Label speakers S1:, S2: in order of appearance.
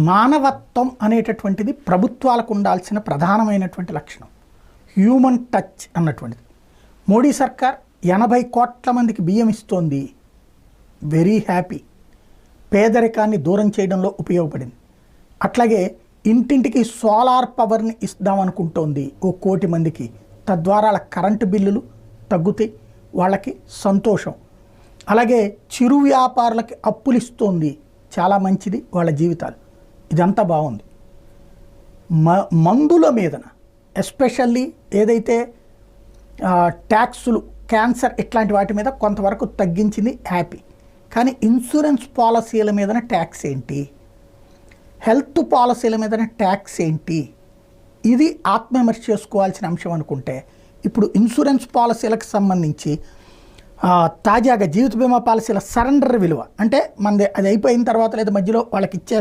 S1: మానవత్వం అనేటటువంటిది ప్రభుత్వాలకు ఉండాల్సిన ప్రధానమైనటువంటి లక్షణం. హ్యూమన్ టచ్ అన్నటువంటిది. మోడీ సర్కార్ 80 కోట్ల మందికి బియ్యం ఇస్తోంది. Very happy. పేదరికాన్ని దూరం చేయడంలో ఉపయోగపడింది. అట్లాగే ఇంటింటికి సోలార్ పవర్ని ఇద్దామనుకుంటోంది 1 కోటి మందికి. తద్వారా వాళ్ళ కరెంటు బిల్లులు తగ్గుతాయి, వాళ్ళకి సంతోషం. అలాగే చిరు వ్యాపారులకి అప్పులు ఇస్తోంది, చాలా మంచిది వాళ్ళ జీవితాలు. ఇదంతా బాగుంది. మందుల మీదన ఎస్పెషల్లీ ఏదైతే ట్యాక్సులు, క్యాన్సర్ ఇట్లాంటి వాటి మీద కొంతవరకు తగ్గించింది, హ్యాపీ. కానీ ఇన్సూరెన్స్ పాలసీల మీదన ట్యాక్స్ ఏంటి, హెల్త్ పాలసీల మీదన ట్యాక్స్ ఏంటి, ఇది ఆత్మవిమర్శ చేసుకోవాల్సిన అంశం అనుకుంటే ఇప్పుడు ఇన్సూరెన్స్ పాలసీలకు సంబంధించి తాజాగా జీవిత బీమా పాలసీల సరెండర్ విలువ అంటే మనది అది అయిపోయిన తర్వాత లేదా మధ్యలో వాళ్ళకి ఇచ్చే